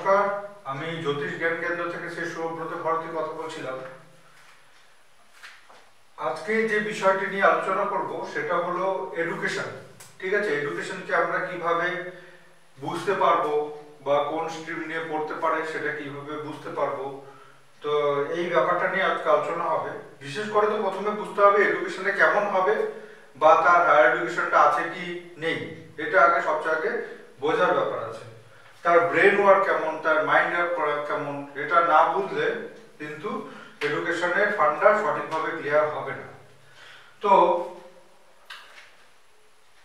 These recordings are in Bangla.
নমস্কার, আমি জ্যোতিষ জ্ঞান কেন্দ্র থেকে শ্রী সুব্রত ভারতী কথা বলছিলাম। আজকে যে বিষয়টি নিয়ে আলোচনা করব সেটা হলো এডুকেশন। ঠিক আছে, এডুকেশনকে আমরা কিভাবে বুঝতে পারবো বা কোন স্ট্রিম নিয়ে পড়তে পারে সেটা কিভাবে বুঝতে পারবো। তো এই ব্যাপারটা নিয়ে আজকে আলোচনা হবে। বিশেষ করে তো প্রথমে বুঝতে হবে এডুকেশনে কেমন হবে বা তার হায়ার এডুকেশনটা আছে কি নেই, এটা আগে সবচেয়ে আগে বোঝার ব্যাপার আছে। তার ব্রেন ওয়ার্ক কেমন, তার মাইন্ড ওয়ার্ক কেমন, এটা না বুঝলে কিন্তু এডুকেশনের ফান্ডা সঠিকভাবে ক্লিয়ার হবে না। তো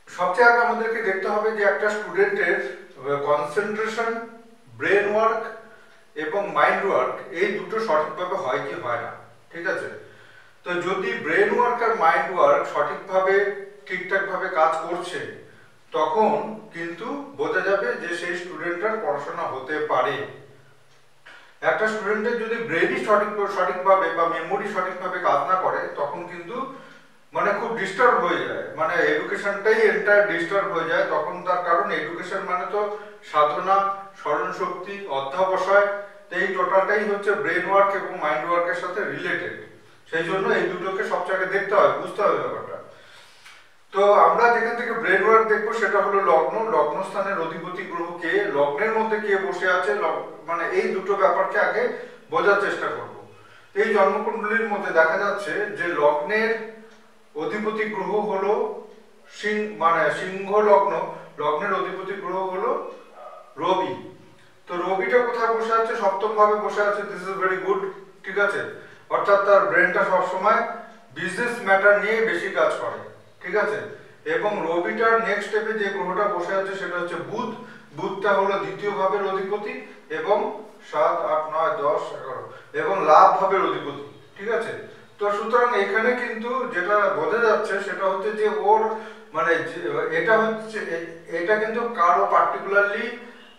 সবচেয়ে আগে আমাদেরকে দেখতে হবে যে একটা স্টুডেন্টের কনসেন্ট্রেশন, ব্রেন ওয়ার্ক এবং মাইন্ড ওয়ার্ক এই দুটো সঠিকভাবে হয় কি হয় না। ঠিক আছে, তো যদি ব্রেন ওয়ার্ক আর মাইন্ড ওয়ার্ক সঠিকভাবে ঠিকঠাকভাবে কাজ করছে তখন কিন্তু বোঝা যাবে যে সেই স্টুডেন্টটার পড়াশোনা হতে পারে। একটা স্টুডেন্টের যদি ব্রেনই সঠিকভাবে বা মেমোরি সঠিকভাবে কাজ না করে তখন কিন্তু মানে খুব ডিস্টার্ব হয়ে যায়, মানে এডুকেশনটাই এন্টায়ার ডিস্টার্ব হয়ে যায় তখন। তার কারণ এডুকেশন মানে তো সাধনা, স্মরণ শক্তি, অধ্যাবসায়, এই টোটালটাই হচ্ছে ব্রেন ওয়ার্ক এবং মাইন্ড ওয়ার্কের সাথে রিলেটেড। সেই জন্য এই দুটোকে সবচেয়ে আগে দেখতে হবে, বুঝতে হবে ব্যাপারটা। তো আমরা যেখান থেকে ব্রেন ওয়ার্ক দেখবো সেটা হলো লগ্ন, লগ্নস্থানের অধিপতি গ্রহ কে, লগ্নের মধ্যে কে বসে আছে, মানে এই দুটো ব্যাপারকে আগে বোঝার চেষ্টা করব। এই জন্মকুণ্ডলীর মধ্যে দেখা যাচ্ছে যে লগ্নের অধিপতি গ্রহ হলো সিংহ লগ্ন, লগ্নের অধিপতি গ্রহ হলো রবি। তো রবিটা কোথায় বসে আছে? সপ্তম ভাবে বসে আছে। This is very good. ঠিক আছে, অর্থাৎ তার ব্রেনটা সবসময় বিজনেস ম্যাটার নিয়ে বেশি কাজ করে। ঠিক আছে, এবং রবিটার নেক্সট স্টেপে যে গ্রহটা বসে আছে সেটা হচ্ছে বুধ। বুধটা হলো দ্বিতীয় ভাবের অধিপতি এবং 7, 8, 9, 10, 11 এবং লাভ ভাবের অধিপতি। ঠিক আছে, তো সুতরাং এখানে কিন্তু যেটা বোঝা যাচ্ছে সেটা হচ্ছে যে ওর মানে এটা কিন্তু কারো পার্টিকুলারলি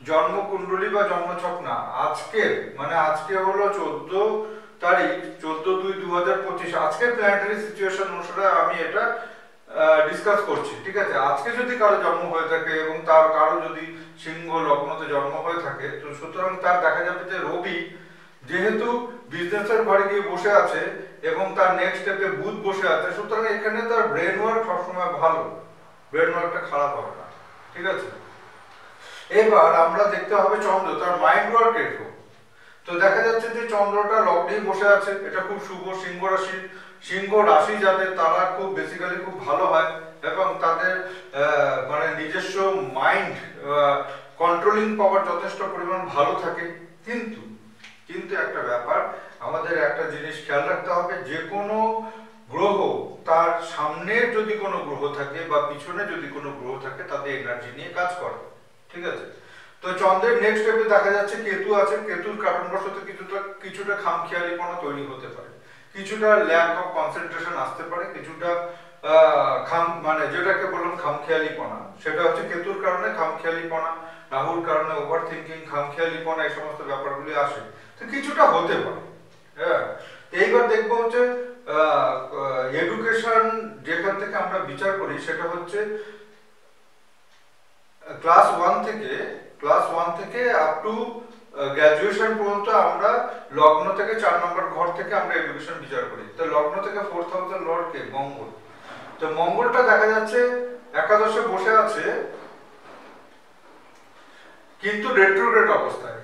জন্মকুণ্ডলী বা জন্মছক না। আজকে হলো 14 তারিখ, 14/2/2025। আজকের প্ল্যানেটারি সিচুয়েশন অনুসারে আমি এটা ডিসকাস করছি। ঠিক আছে, আজকে যদি কারো জন্ম হয়ে থাকে এবং তার কারো যদি সিংহ লগ্নতে জন্ম হয়ে থাকে তো সুতরাং তার দেখা যাবে যে রবি যেহেতু বিজনেসের ঘরে গিয়ে বসে আছে এবং তার নেক্সট স্টেপে বুধ বসে আছে, সুতরাং এখানে তার ব্রেন ওয়ার্ক সবসময় ভালো, ব্রেন ওয়ার্কটা খারাপ হবে না। ঠিক আছে, এবার আমরা দেখতে হবে চন্দ্র, তার মাইন্ড ওয়ার্ক এরকম। তো দেখা যাচ্ছে যে চন্দ্রটা লগ্নেই বসে আছে, এটা খুব শুভ। সিংহ রাশি যাদের তারা খুব বেসিক্যালি খুব ভালো হয় এবং তাদের মানে নিজস্ব মাইন্ড কন্ট্রোলিং পাওয়ার যথেষ্ট পরিমাণ ভালো থাকে। কিন্তু একটা ব্যাপার, আমাদের একটা জিনিস খেয়াল রাখতে হবে, যে কোনো গ্রহ তার সামনের যদি কোনো গ্রহ থাকে বা পিছনে যদি কোনো গ্রহ থাকে তাদের এনার্জি নিয়ে কাজ করে। ঠিক আছে, তো চন্দ্রের নেক্সট স্টেপে দেখা যাচ্ছে কেতু আছে। কেতুর কারণবশত কিছুটা খামখেয়ালিপনা তৈরি হতে পারে, কিছুটা ল্যাক অফ কনসেন্ট্রেশন আসতে পারে, কিছুটা মানে যেটাকে বললাম খামখেয়ালিপনা, সেটা হচ্ছে কেতুর কারণে খামখেয়ালিপনা, রাহুর কারণে ওভার থিঙ্কিং, খামখেয়ালিপনা, এই সমস্ত ব্যাপারগুলি আসে। তো কিছুটা হতে পারে। হ্যাঁ, এইবার দেখবো হচ্ছে এডুকেশন যেখান থেকে আমরা বিচার করি সেটা হচ্ছে ক্লাস 1 থেকে আপ টু গ্র্যাজুয়েশন পর্যন্ত আমরা লগ্ন থেকে 4 নম্বর ঘর থেকে আমরা এডুকেশন বিচার করি। তো লগ্ন থেকে 4th হাউসের লর্ড কে? মঙ্গল। তো মঙ্গলটা দেখা যাচ্ছে একাদশে বসে আছে কিন্তু রেট্রোগ্রেড অবস্থায়।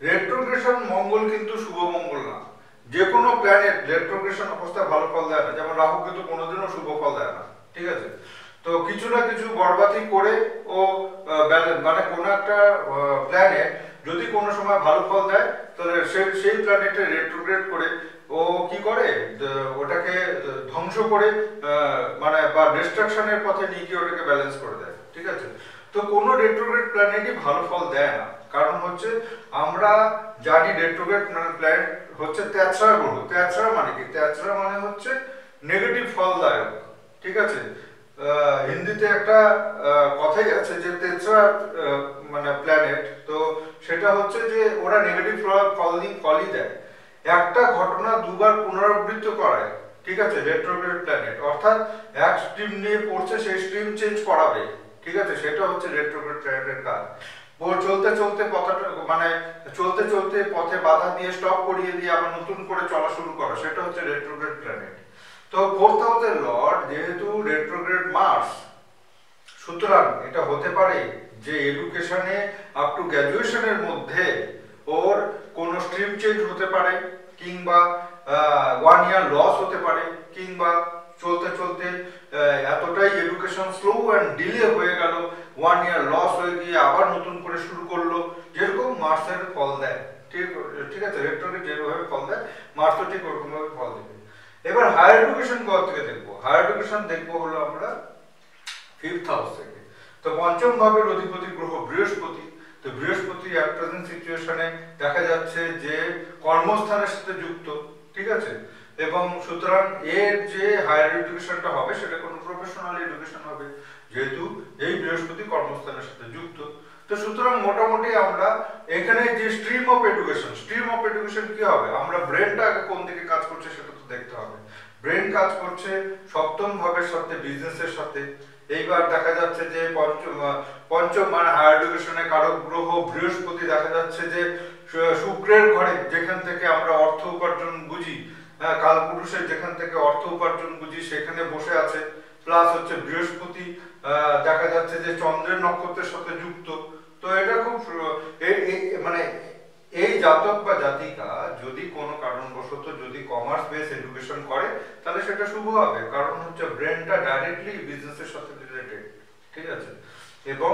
রেট্রোগ্রেশন মঙ্গল কিন্তু শুভ মঙ্গল না। যে কোনো প্ল্যানেট রেট্রোগ্রেশন অবস্থায় ভালো ফল দেয় না, যেমন রাহু কিন্তু কোনোদিনও শুভ ফল দেয় না। ঠিক আছে, তো কিছু না কিছু বরবাদি করে ও মানে কোনো একটা প্ল্যানেট যদি কোনো সময় ভালো ফল দেয় তাহলে সেই প্ল্যানেটে রেট্রোগ্রেড করে ও কি করে, ওটাকে ধ্বংস করে মানে বা ডিস্ট্রাকশনের পথে নিয়ে গিয়ে ওটাকে ব্যালেন্স করে দেয়। ঠিক আছে, তো কোনো রেট্রোগ্রেড প্ল্যানেটই ভালো ফল দেয় না। কারণ হচ্ছে আমরা জানি রেট্রোগ্রেড প্ল্যানেট হচ্ছে তেছরা গ্রহ। তেছরা মানে কি? তেছরা মানে হচ্ছে নেগেটিভ ফলদায়ক। ঠিক আছে, হিন্দিতে একটা কথাই আছে যে তেছরা মানে প্ল্যানেট, তো সেটা হচ্ছে যে ওরা নেগেটিভ ফলই দেয়। একটা ঘটনা দুবার পুনরাবৃত্ত করায়। ঠিক আছে, রেট্রোগ্রেড প্ল্যানেট অর্থাৎ এক স্ট্রিম নিয়ে পড়ছে, সেই স্ট্রিম চেঞ্জ করাবে। ঠিক আছে, সেটা হচ্ছে রেট্রোগ্রেড প্ল্যানেটের কাজ। চলতে চলতে পথটা মানে চলতে চলতে পথে বাধা দিয়ে স্টপ করিয়ে দিয়ে আবার নতুন করে চলা শুরু করা, সেটা হচ্ছে রেট্রোগ্রেড প্ল্যানেট। তো 4th হাউসের লর্ড যেহেতু রেট্রোগ্রেড মার্স, সুতরাং এটা হতে পারে যে এডুকেশনে আপ টু গ্র্যাজুয়েশনের মধ্যে ওর কোনো স্ট্রিম চেঞ্জ হতে পারে, কিংবা 1 ইয়ার লস হতে পারে, কিংবা চলতে চলতে এতটাই এডুকেশন স্লো অ্যান্ড ডিলে হয়ে গেল, 1 ইয়ার লস হয়ে গিয়ে আবার নতুন করে শুরু করলো, যেরকম মার্সের ফল দেয়। ঠিক আছে, রেট্রোগ্রেড যেভাবে ফল দেয় মার্সও ঠিক ওরকম ভাবে ফল দেবে। এবার হায়ার এডুকেশন কোথা থেকে দেখবো? হায়ার এডুকেশন দেখবো হলো আমরা 5th হাউস থেকে। তো পঞ্চম ভাবের অধিপতি গ্রহ বৃহস্পতি। তো বৃহস্পতি অ্যাট প্রেজেন্ট সিচুয়েশনে দেখা যাচ্ছে যে কর্মস্থানের সাথে যুক্ত, ঠিক আছে, এবং সুতরাং এর যে হায়ার এডুকেশনটা হবে সেটা কোনো প্রফেশনাল এডুকেশন হবে, যেহেতু এই বৃহস্পতি কর্মস্থানের সাথে যুক্ত। তো সুতরাং মোটামুটি আমরা এখানে যে স্ট্রিম অফ এডুকেশন কি হবে, আমরা ব্রেনটা আগে কোন দিকে কাজ করছে সেটা তো দেখতে হবে। ব্রেন কাজ করছে সপ্তম ভাবের সাথে, বিজনেসের সাথে। এইবার দেখা যাচ্ছে যে পঞ্চম মানে হায়ার এডুকেশনে কারক গ্রহ বৃহস্পতি দেখা যাচ্ছে যে শুক্রের ঘরে, যেখান থেকে আমরা অর্থ উপার্জন বুঝি, কালপুরুষের যেখান থেকে অর্থ উপার্জন বুঝি সেখানে বসে আছে। প্লাস হচ্ছে বৃহস্পতি দেখা যাচ্ছে যে চন্দ্রের নক্ষত্রের সাথে যুক্ত। তো এটা খুব মানে এই জাতক বা জাতিকা যদি কোনো কারণবশত যদি কমার্স বেস এডুকেশন করে তাহলে সেটা শুভ হবে, কারণ হচ্ছে ব্রেনটা ডাইরেক্টলি বিজনেসের সাথে রিলেটেড, ঠিক আছে, এবং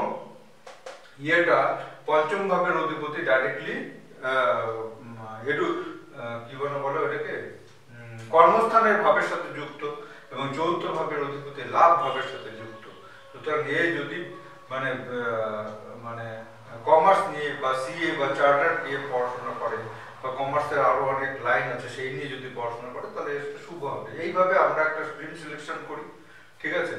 ইয়েটা পঞ্চম ভাবের অধিপতি ডাইরেক্টলি কি বলে ওটাকে কর্মস্থানের ভাবের সাথে যুক্ত, এবং চৌথ ভাবের অধিপতি লাভ ভাবের সাথে যুক্ত। সুতরাং এ যদি মানে মানে কমার্স নিয়ে বা সিএ বা চার্টার্ড নিয়ে পড়াশোনা করে, বা কমার্সের আরো অনেক লাইন আছে সেই নিয়ে যদি পড়াশোনা করে তাহলে এটা শুভ হবে। এইভাবে আমরা একটা স্ট্রিম সিলেকশন করি, ঠিক আছে।